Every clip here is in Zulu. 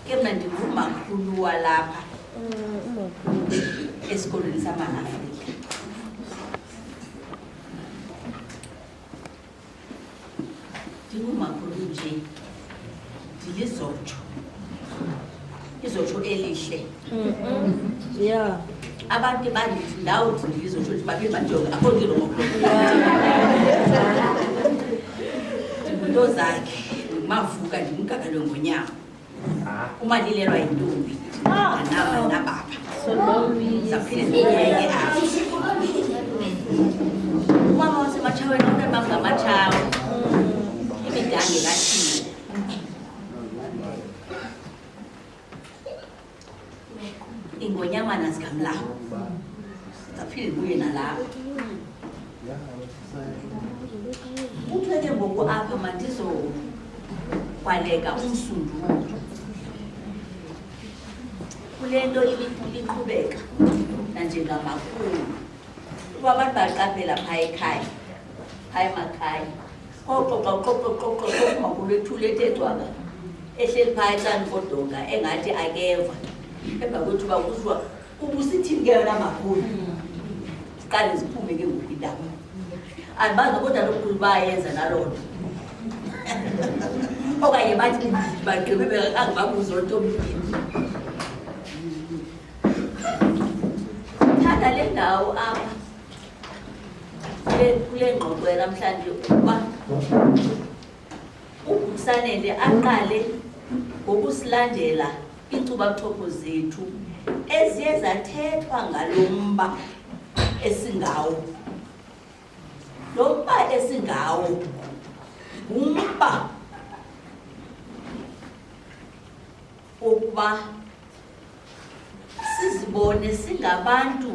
ke mna ndingumakhulu walapha esikolweni sama-Afrika. Ndingumakhulu nje, ndilizotsho, izotsho elihle. Yeah. Abantu bandithi ndawuthi ndilizotsho babe bajonge akho nto ngokulo. Into zakhe mavuka ndimgagalo ngonyama. Uma ndilelwa yintombi nababa zaphinde ndiyeke apho. Umama wasematshaweni unebam ngamatshawe imidange kathile. Ingonyamana zikamlawo zaphinde ndibuye nalapho. Kuthiwe ke ngoku apha mandizokwaleka umsundulo kule nto iqhubeka nanjengamakhulu. Kuba abantu baqaphela phaya ekhaya, phaya emakhaya, xoxoxa makhulu ethule ethethwaga ehleli phaya ecani kodonga engathi akeva. Emva kwethuba kuthiwa ubusithini ke yona makhulu, siqale ziphume ke ngoku indaba. Andibazi kodwa lokhu bayenza naloo nto. Okanye bathi bagqibe bengababuza ontombini. Thatha le ndawo apha kule ngxoxo yanamhlanje ukuba uBusanele aqale ngokusilandela inkcubabuchopho zethu eziye zathethwa ngalo mba esingawo. Lo mba esingawo ngumba wokuba sizibone singabantu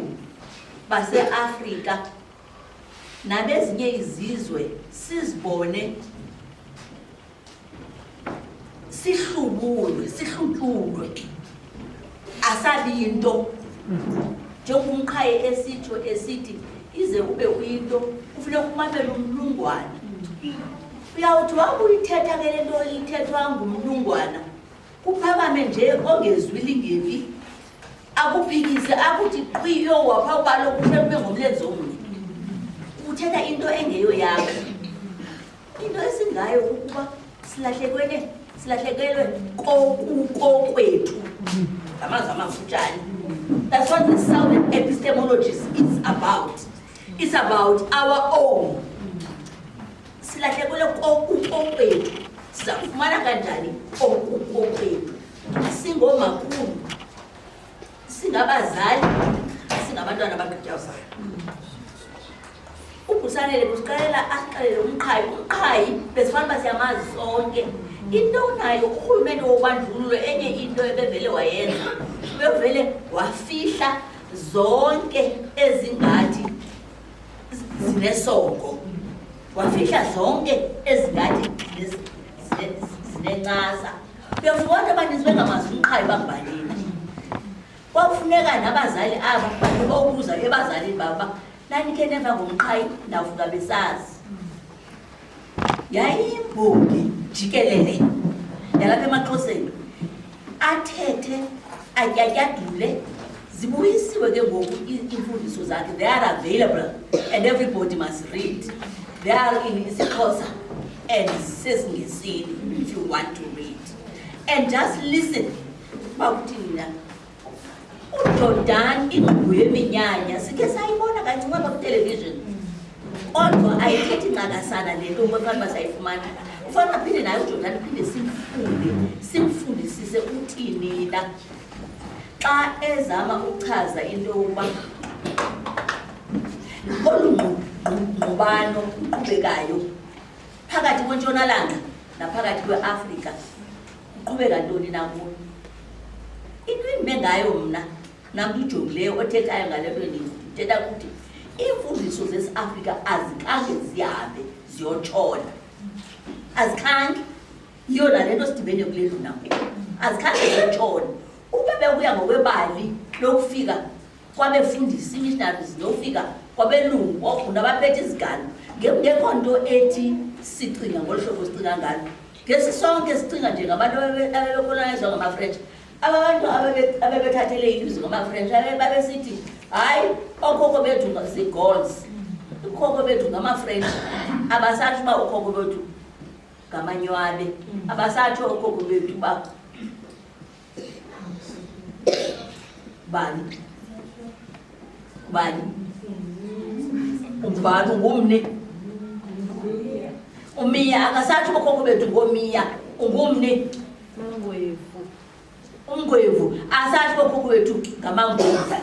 base-Afrika nabezinye izizwe, sizibone sihlutyulwe, asabinto. Njengomqhayi esitsho esithi ize ube uyinto kufuneka umamele umlungwana. Uyawuthi wabuyithetha ke le nto ithethwa ngumlungwana kuphakame nje ongezwili ngevi, akuphikise akuthi qiyo wapha ubalo kufuneka ube ngomlenze omnye. Uthetha into engeyo yakho. Into esingayo ukuba silahlekelwe kokwethu ngamazwi amafutshane. That's what the Southern epistemology is about. It's about our own. Silahlekelwe kokwethu. Sizafumana kanjani kokwethu? Singomakhulu, singabazali, singabantwana abagqityazayo. uBusanele kusiqalela asiqalele umqhayi besifanele basiyamazi sonke. Into nayo urhulumente wobandlululo enye into ebevele wayenza, bevele wafihla zonke ezingathi zinesongo, wafihla zonke ezingathi zinencasa. Uyafuthi abaninzi bengamazi umqhayi bangibalini. Kwakufuneka nabazali aba bokubuza ebazalini baba, nanikhe neva ngomqhayi ndavuka besazi. Yayimbongi jikelele yalapha emaXhoseni athethe atyatyadule zibuyisiwe ke ngoku imfundiso zakhe. They are available and everybody must read. They are in isiXhosa and sesiNgesini if you want to read. And just listen. Bakuthini na uJordan ingqubo yeminyanya sikhe sayibona kancinci apha ku-television, kodwa ayithethi ncakasana le nto ufanele basayifumana. Ufanele aphinde naye uJordan phinde simfundisise uthini na xa ezama uchaza into yokuba olu ngqubano uqhubekayo phakathi kwentshonalanga naphakathi kweAfrika uqhubeka ntoni na kuyo. Into endime ngayo mna namntu ujongileyo othethayo ngale nto ndithetha ukuthi iimfundiso zesi-Afrika azikhange zihambe ziyotshona, azikhange. Yiyo nale nto sidibene kule ndlu nangoku, azikhange ziyotshona. Uba bekuya ngokwebali lokufika kwabefundisi missionaries nofika kwabelungu okuna abaphethe izigalo, ngekho nto ethi sicinga ngolu hlobo sicinga ngalo. ngesisonke sicinga nje ngabantu abebekolonayizwa ngama-French. Abantu abebethathele ilizwi ngama-French babesithi hayi okhokho bethu zii-Gauls, okhokho bethu ngama-French. Abasatsho uba okhokho bethu ngamanywale, abasatsho okhokho bethu uba bani umbani ungumni umiya, akasatsho okhokho bethu ngomiya ungumni umgwevu, asatsho okhokho bethu ngamangwevu.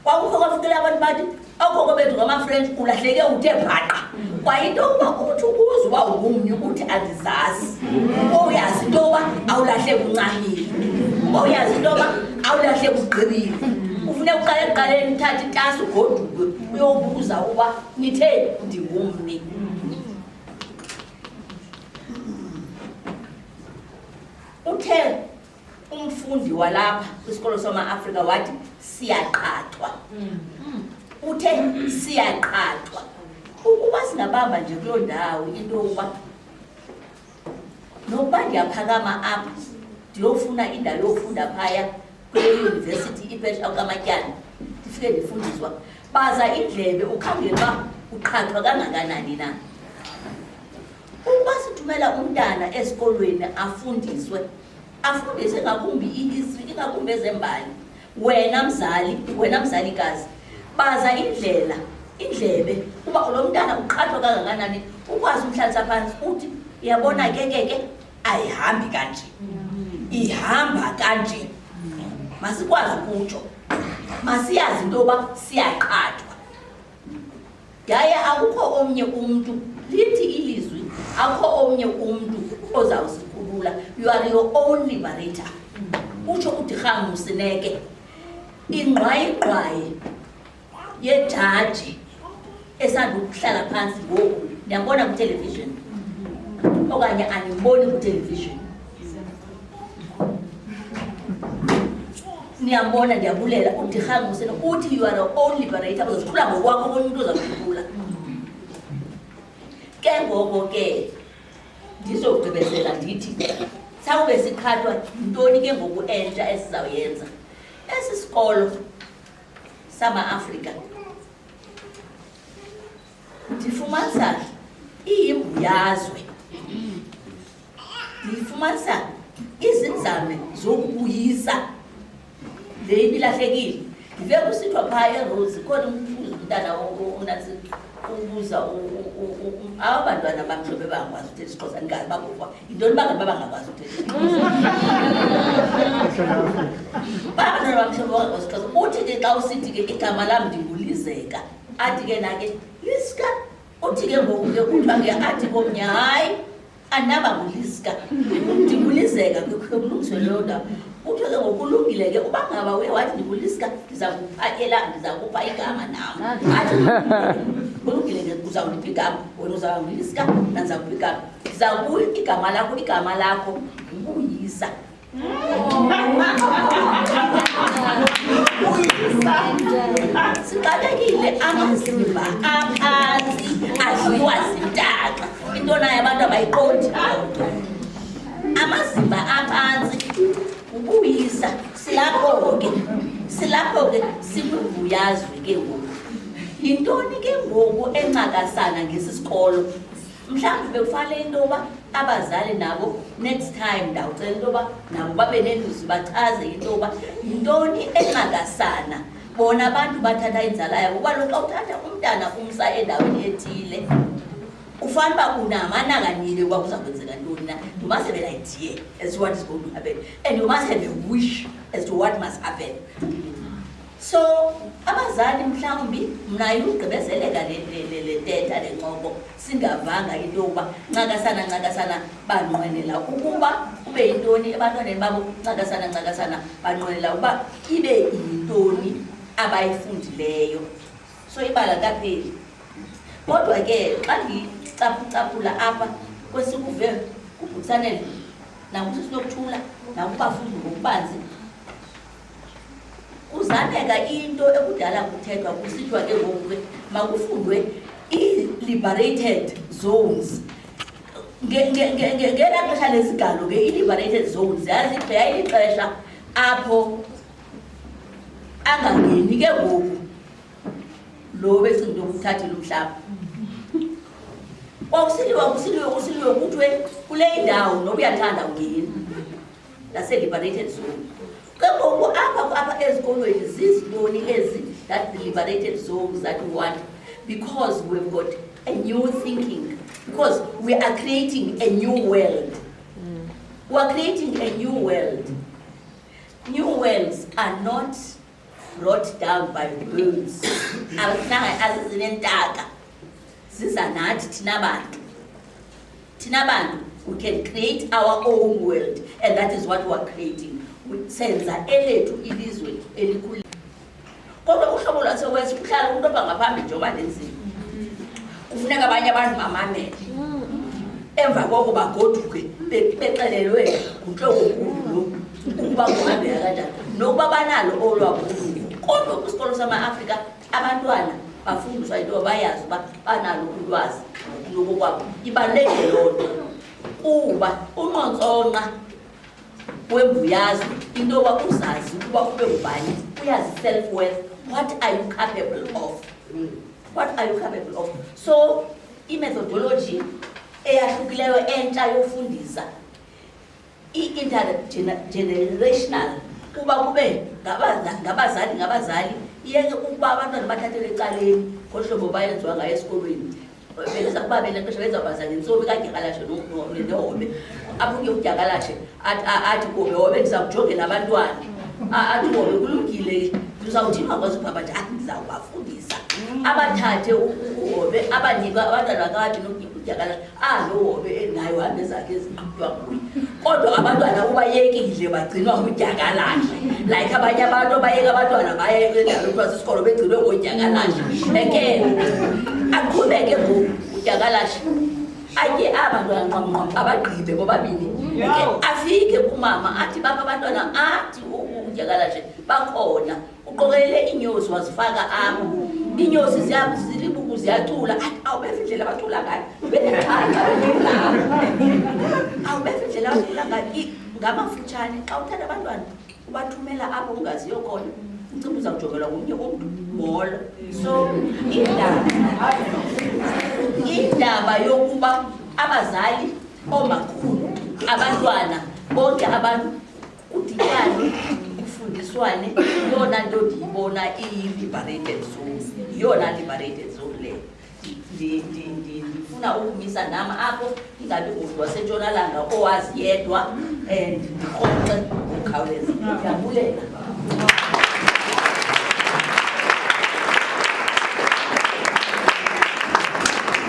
Kwakukho kwafikele abantu bathi okhokho bethu ngama-French, ulahleke uthe bhaqa. Kwayinto uba uthi ukuze uba ungumni uthi andizazi, uyazi into yoba awulahleke uncamile, uyazi into yoba awulahleke ugqibile. Ufune uqale ekuqaleni uthathe itasi ugoduke uyobuza uba nithe ndingumni. Uthe umfundi walapha kwisikolo sama-Afrika wathi siyaqathwa. Uthe siyaqathwa. Ukuba singabamba nje kuloo ndawo into yokuba nokuba ndiyaphakama apha ndiyofuna indawo yofunda phaya kule yunivesithi iPetra kaMatyala, ndifike ndifundiswa, baza indlebe ukhangela uba uqhathwa kangakanani na. Ukuba sithumela umntana esikolweni afundiswe ngakumbi i-history, ingakumbi ezembali, wena mzalikazi, baza indlebe uba lo mntana uqhathwa kangakanani, ukwazi umhlalisa phansi uthi uyabona ke ayihambi kanje, ihamba kanje. Masikwazi ukutsho, masiyazi into yoba siyaqathwa. Yaye akukho omnye umntu, lithi ilizwi, akukho omnye umntu ozawusikhulula. You are your own liberator. Utsho uDikgang Moseneke, ingqwayi yejaji esandukuhlala phansi ngoku, ndiyambona kutelevision okanye andimboni kutelevision. Niyambona, ndiyabulela. uDikgang Moseneke uthi you are your own liberator, uzozikhulula ngokwakho umuntu ozakukhulula. Ke ngoko ke ndizogqibezela ndithi sawube siqhathwa yintoni ke ngoku entsha esizawuyenza. Esi sikolo sama-Afrika ndifumanisa iyimbuyazwe, ndifumanisa izinzame zokubuyisa le ibilahlekile. Ndive kusithwa phaya eRose khona umntana onatsi ubuza abantwana bamhlobo bangakwazi uthetha isiXhosa, ndingazi bakufa yintoni bangabe bangakwazi uthetha abantwana bamhlobo bangakwazi isiXhosa. Uthi ke xa usithi ke igama lam ndingulizeka, athi ke nake Liska, uthi ke ngoku ke kuthiwa ke athi komnye hayi andinaba nguLiska, ndingulizeka kulungiswe leyo ndawo. Kuthiwa ke ngokulungile ke uba ngaba uye wathi ndinguLiska, ndizakupha igama nam. Athi kulungile ke uzawundipha igama, wena uzawuba nguLiska nandiza kupha igama. Ndizawupha igama lakho ngubuyisa. Siqalekile amazimba aphansi adliwa zintaka, into nayo abantu abayiqondi. Amazimba aphansi ubuyisa, silapho ke sikwivuyazwe ke ngoku. Yintoni ke ngoku encakasana ngesi sikolo? Mhlawumbi bekufanele into yoba abazali nabo next time ndawucela into yoba nabo babe nelizwi bachaze into yoba yintoni encakasana. Bona abantu bathatha inzala yabo, kuba xa uthatha umntana umsa endaweni ethile ufana uba unamanakanile ukuba kuza kwenzeka ntoni na. You must have an idea as to what is going to happen, and you must have a wish as to what must happen. So abazali mhlawumbi mnayo ugqibezeleka le thetha le ncoko singavanga into yokuba ncakasana banqwenela ukuba ube yintoni ebantwaneni babo, ncakasana banqwenela ukuba ibe yintoni abayifundileyo. So ibala kapheli. Kodwa ke xa ndicaphula apha kwesikuve kuBhukusanele nakusinokuthula nakubafundi ngokubanzi, kuzameka into ekudala kuthethwa kusithiwa ke ngoku ke makufundwe i-liberated zones. ngela xesha lezigalo ke i-liberated zones yaziphaya ixesha apho angangeni ke ngoku lo becinto ukuthathela umhlaba kusiliwe kuthiwe kule indawo noba uyathanda ungeni lase-liberated zone ke ngoku apha ezikolweni zizintoni ezi that the liberated zones that we want, because we've got a new thinking, because we are creating a new world. We are creating a new world. New worlds are not brought down by birds. We can create our own world, and that is what we are creating. We senza elethu ilizwe elikhulu. Kodwa uhlobo lwasewesi kuhlala umuntu abangaphambili njengoba lenzima. Kufuneka abanye abantu bamamele. Emva koko bagoduke bexelelwe nguNtlokonkulu ukuba kuhambeka kanjani. Nokuba banalo olwabo uluvo. Kodwa kwisikolo sama-Afrika abantwana bafundiswa into bayazi uba banalo ulwazi lokokwabo. Ibalulekile loo nto kuba unqontsonqa wembuyazi into yoba uzazi ukuba ube ngubani, uyazi self-worth. What are you capable of? What are you capable of? So i-methodology eyahlukileyo entsha yofundisa i-intergenerational kuba kube ngabazali iyeke ukuba abantwana bathathele ecaleni ngohlobo bayenziwa ngayo esikolweni. Benza kuba benexesha bezawubazali intsomi kadyakalashe nehobe apho ke udyakalashe athi hobe ndizakujongela abantwana athi hobe kulungile ndizawuthi ngakwazi ubaba nje ndizawubafundisa abathathe uhobe abanika abantwana bakade nokudyakalashe lo hobe nayo hambe zakhe eziqhutywa kuye. Kodwa abantwana ubayekile bagcinwa ngudyakalashe, like abanye abantu bayeka abantwana baye endalo kwasesikolo begcinwe ngodyakalashe. Eke aqhubeke ngodyakalashe atye abantwana nqamnqam abagqibe bobabini afike kumama athi bapha abantwana athi udyakalashe bakhona uqokelele iinyosi wazifaka apho. Iinyosi zilibuku ziyacula athi awubeva indlela abacula ngayo awubeva indlela abacula ngayo. Ngamafutshane xa uthanda abantwana ubathumela apho ungaziyo khona ucimba uza kujongelwa ngomnye umntu molo. So indaba yokuba abazali oomakhulu abantwana bonke abantu kudityanwe kufundiswane yona nto ndiyibona iyi-liberated zone. Yona liberated zone leyo ndifuna ukumisa nam apho ingabi ngumntu wasentshonalanga owazi yedwa and ndikhoxe ngokukhawuleza. Ndiyabulela.